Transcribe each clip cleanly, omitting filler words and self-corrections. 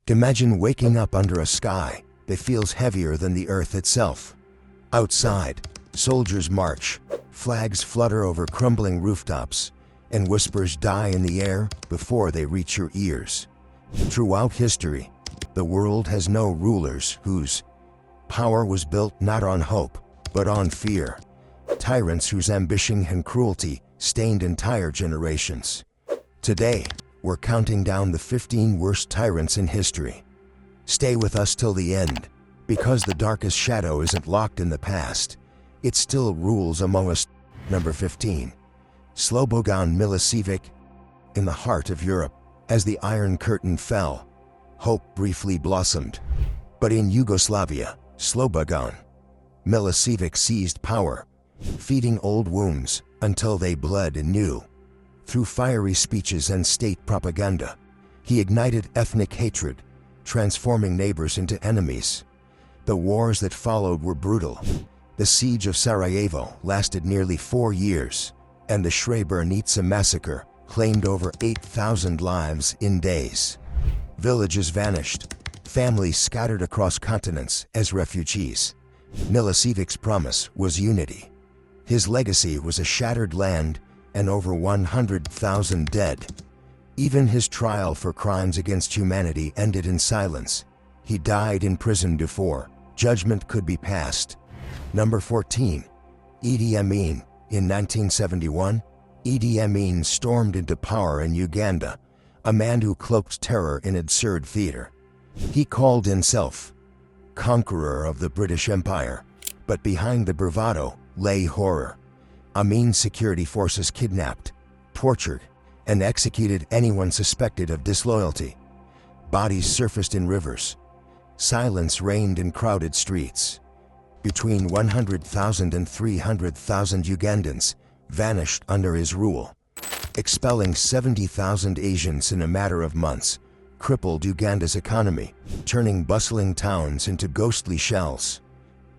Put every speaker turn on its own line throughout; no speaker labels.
Imagine waking up under a sky that feels heavier than the earth itself. Outside, soldiers march, flags flutter over crumbling rooftops, and whispers die in the air before they reach your ears. Throughout history, the world has known rulers whose power was built not on hope, but on fear. Tyrants whose ambition and cruelty stained entire generations. Today, we're counting down the 15 worst tyrants in history. Stay with us till the end, because the darkest shadow isn't locked in the past. It still rules among us. Number 15. Slobodan Milosevic. In the heart of Europe, as the Iron Curtain fell, hope briefly blossomed. But in Yugoslavia, Slobodan Milosevic seized power, feeding old wounds until they bled anew. Through fiery speeches and state propaganda, he ignited ethnic hatred, transforming neighbors into enemies. The wars that followed were brutal. The siege of Sarajevo lasted nearly 4 years, and the Srebrenica massacre claimed over 8,000 lives in days. Villages vanished, families scattered across continents as refugees. Milosevic's promise was unity. His legacy was a shattered land and over 100,000 dead. Even his trial for crimes against humanity ended in silence. He died in prison before judgment could be passed. Number 14. Idi Amin. In 1971, Idi Amin stormed into power in Uganda, a man who cloaked terror in absurd theater. He called himself conqueror of the British Empire, but behind the bravado lay horror. Amin's security forces kidnapped, tortured, and executed anyone suspected of disloyalty. Bodies surfaced in rivers. Silence reigned in crowded streets. Between 100,000 and 300,000 Ugandans vanished under his rule. Expelling 70,000 Asians in a matter of months crippled Uganda's economy, turning bustling towns into ghostly shells.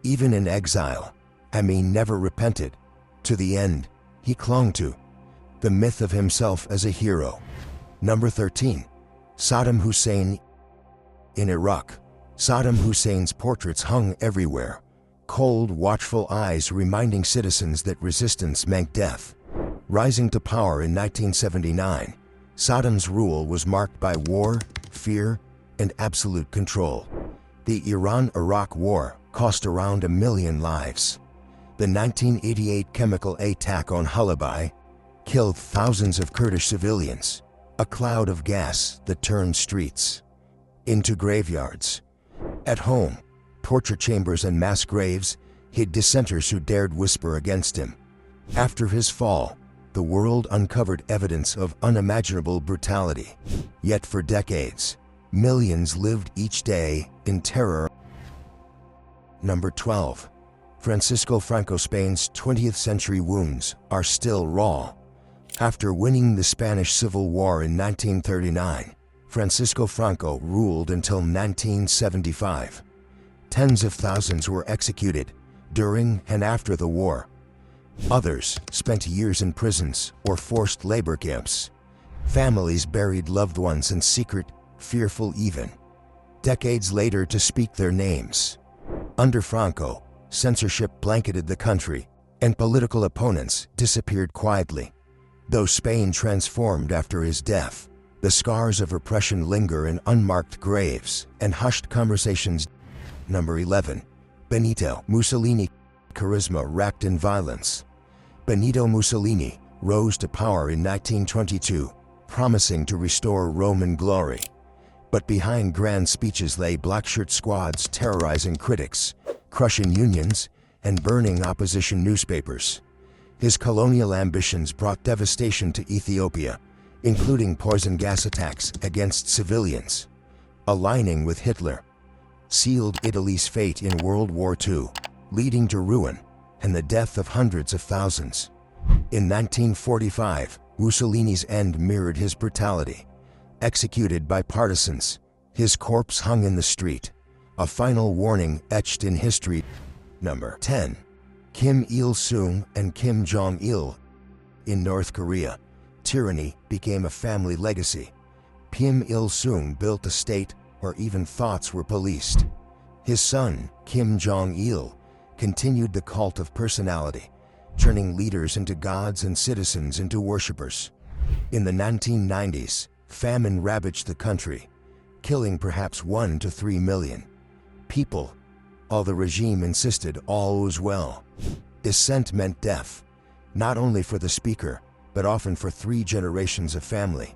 Even in exile, Amin never repented. To the end, he clung to the myth of himself as a hero. Number 13. Saddam Hussein. In Iraq, Saddam Hussein's portraits hung everywhere, cold, watchful eyes reminding citizens that resistance meant death. Rising to power in 1979, Saddam's rule was marked by war, fear, and absolute control. The Iran-Iraq War cost around 1 million lives. The 1988 chemical attack on Halabja killed thousands of Kurdish civilians, a cloud of gas that turned streets into graveyards. At home, torture chambers and mass graves hid dissenters who dared whisper against him. After his fall, the world uncovered evidence of unimaginable brutality. Yet for decades, millions lived each day in terror. Number 12. Francisco Franco. Spain's 20th century wounds are still raw. After winning the Spanish Civil War in 1939, Francisco Franco ruled until 1975. Tens of thousands were executed during and after the war. Others spent years in prisons or forced labor camps. Families buried loved ones in secret, fearful even decades later to speak their names. Under Franco, censorship blanketed the country, and political opponents disappeared quietly. Though Spain transformed after his death, the scars of repression linger in unmarked graves and hushed conversations. Number 11. Benito Mussolini. Charisma wrapped in violence. Benito Mussolini rose to power in 1922, promising to restore Roman glory. But behind grand speeches lay black-shirt squads terrorizing critics, crushing unions, and burning opposition newspapers. His colonial ambitions brought devastation to Ethiopia, including poison gas attacks against civilians. Aligning with Hitler sealed Italy's fate in World War II, leading to ruin and the death of hundreds of thousands. In 1945, Mussolini's end mirrored his brutality. Executed by partisans, his corpse hung in the street, a final warning etched in history. Number 10. Kim Il-sung and Kim Jong-il. In North Korea, tyranny became a family legacy. Kim Il-sung built a state or even thoughts were policed. His son, Kim Jong-il, continued the cult of personality, turning leaders into gods and citizens into worshippers. In the 1990s, famine ravaged the country, killing perhaps 1 to 3 million people. All the regime insisted all was well. Dissent meant death, not only for the speaker, but often for 3 generations of family.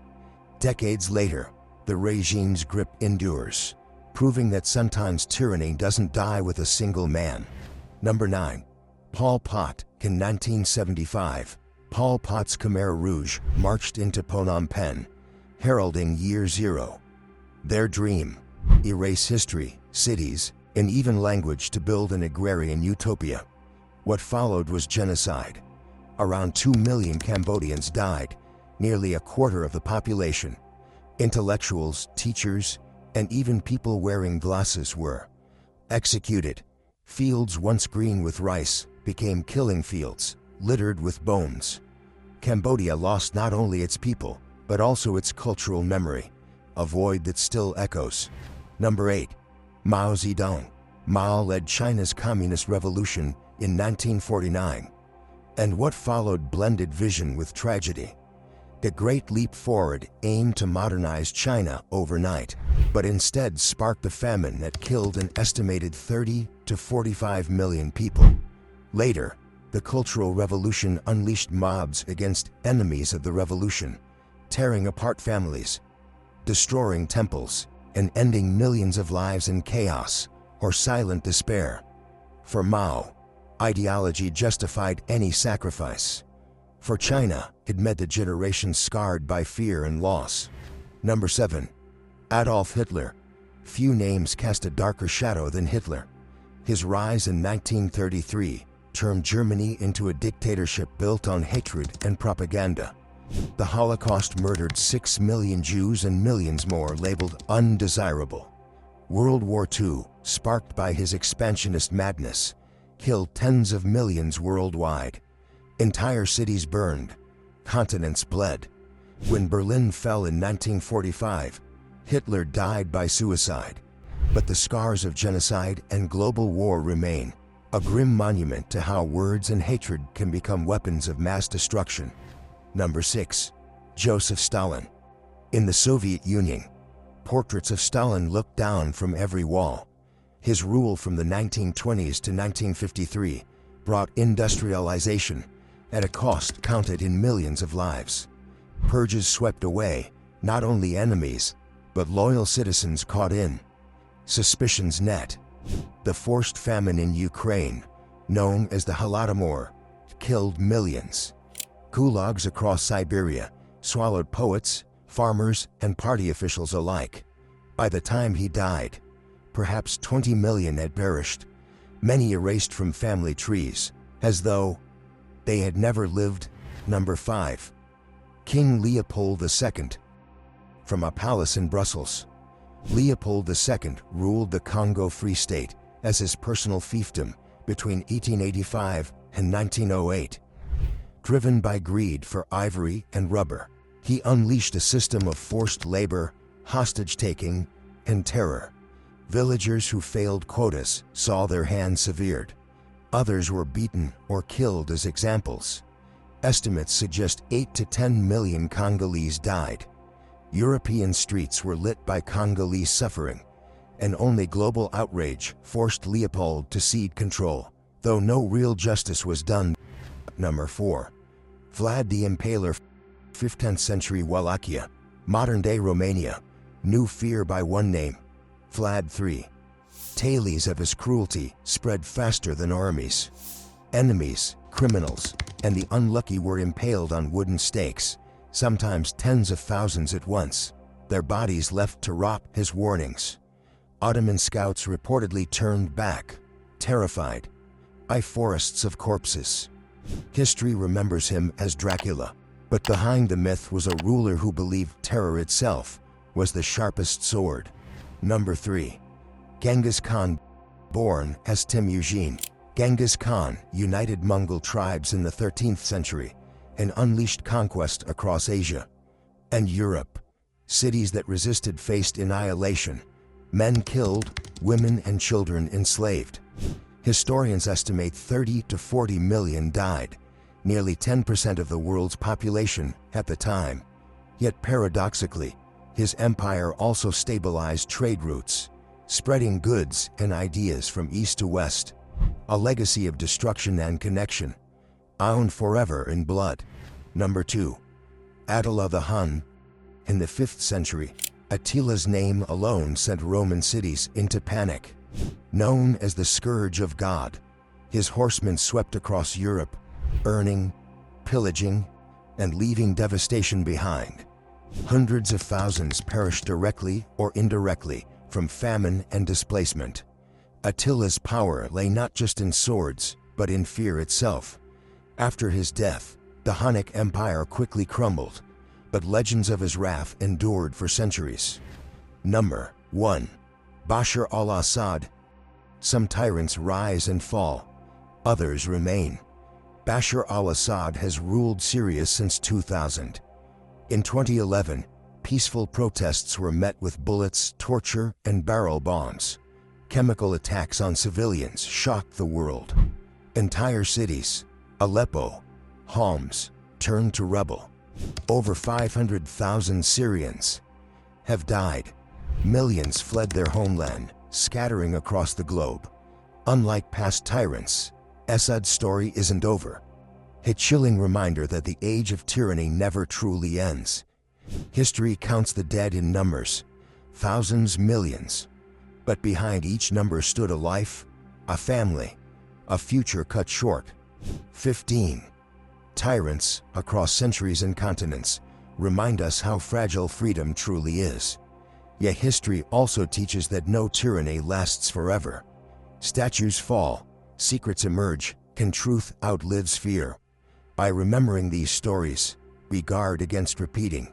Decades later, the regime's grip endures, proving that sometimes tyranny doesn't die with a single man. Number 9. Pol Pot. In 1975, Pol Pot's Khmer Rouge marched into Phnom Penh, heralding Year Zero. Their dream: erase history, cities, and even language to build an agrarian utopia. What followed was genocide. Around 2 million Cambodians died, nearly a quarter of the population. Intellectuals, teachers, and even people wearing glasses were executed. Fields once green with rice became killing fields, littered with bones. Cambodia lost not only its people, but also its cultural memory, a void that still echoes. Number 8. Mao Zedong. Mao led China's Communist Revolution in 1949. And what followed blended vision with tragedy. The Great Leap Forward aimed to modernize China overnight, but instead sparked a famine that killed an estimated 30 to 45 million people. Later, the Cultural Revolution unleashed mobs against enemies of the revolution, tearing apart families, destroying temples, and ending millions of lives in chaos or silent despair. For Mao, ideology justified any sacrifice. For China, it meant a generation scarred by fear and loss. Number 7. Adolf Hitler. Few names cast a darker shadow than Hitler. His rise in 1933 turned Germany into a dictatorship built on hatred and propaganda. The Holocaust murdered 6 million Jews and millions more labeled undesirable. World War II, sparked by his expansionist madness, killed tens of millions worldwide. Entire cities burned, continents bled. When Berlin fell in 1945, Hitler died by suicide. But the scars of genocide and global war remain, a grim monument to how words and hatred can become weapons of mass destruction. Number 6. Joseph Stalin. In the Soviet Union, portraits of Stalin looked down from every wall. His rule from the 1920s to 1953 brought industrialization at a cost counted in millions of lives. Purges swept away not only enemies, but loyal citizens caught in. Suspicion's net. The forced famine in Ukraine, known as the Holodomor, killed millions. Gulags across Siberia swallowed poets, farmers, and party officials alike. By the time he died, perhaps 20 million had perished, many erased from family trees, as though they had never lived. Number 5. King Leopold II. From a palace in Brussels, Leopold II ruled the Congo Free State as his personal fiefdom between 1885 and 1908. Driven by greed for ivory and rubber, he unleashed a system of forced labor, hostage-taking, and terror. Villagers who failed quotas saw their hands severed. Others were beaten or killed as examples. Estimates suggest 8 to 10 million Congolese died. European streets were lit by Congolese suffering, and only global outrage forced Leopold to cede control, though no real justice was done. Number 4. Vlad the Impaler. 15th century Wallachia, modern-day Romania, knew fear by one name, Vlad III. Tales of his cruelty spread faster than armies. Enemies, criminals, and the unlucky were impaled on wooden stakes, sometimes tens of thousands at once, their bodies left to rot. His warnings. Ottoman scouts reportedly turned back, terrified by forests of corpses. History remembers him as Dracula, but behind the myth was a ruler who believed terror itself was the sharpest sword. Number 3. Genghis Khan. Born as Temujin, Genghis Khan united Mongol tribes in the 13th century and unleashed conquest across Asia and Europe. Cities that resisted faced annihilation, Men killed, women and children enslaved. Historians estimate 30 to 40 million died, nearly 10% of the world's population at the time. Yet paradoxically, his empire also stabilized trade routes, spreading goods and ideas from east to west, a legacy of destruction and connection, bound forever in blood. Number 2. Attila the Hun. In the 5th century, Attila's name alone sent Roman cities into panic. Known as the Scourge of God, his horsemen swept across Europe, burning, pillaging, and leaving devastation behind. Hundreds of thousands perished directly or indirectly from famine and displacement. Attila's power lay not just in swords, but in fear itself. After his death, the Hunnic Empire quickly crumbled, but legends of his wrath endured for centuries. Number 1. Bashar al-Assad. Some tyrants rise and fall, others remain. Bashar al-Assad has ruled Syria since 2000. In 2011, peaceful protests were met with bullets, torture, and barrel bombs. Chemical attacks on civilians shocked the world. Entire cities, Aleppo, Homs, turned to rubble. Over 500,000 Syrians have died. Millions fled their homeland, scattering across the globe. Unlike past tyrants, Assad's story isn't over. A chilling reminder that the age of tyranny never truly ends. History counts the dead in numbers, thousands, millions. But behind each number stood a life, a family, a future cut short. 15. Tyrants, across centuries and continents, remind us how fragile freedom truly is. Yet history also teaches that no tyranny lasts forever. Statues fall, secrets emerge, and truth outlives fear. By remembering these stories, we guard against repeating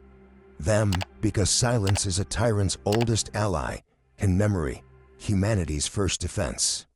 them, because silence is a tyrant's oldest ally, and memory, humanity's first defense.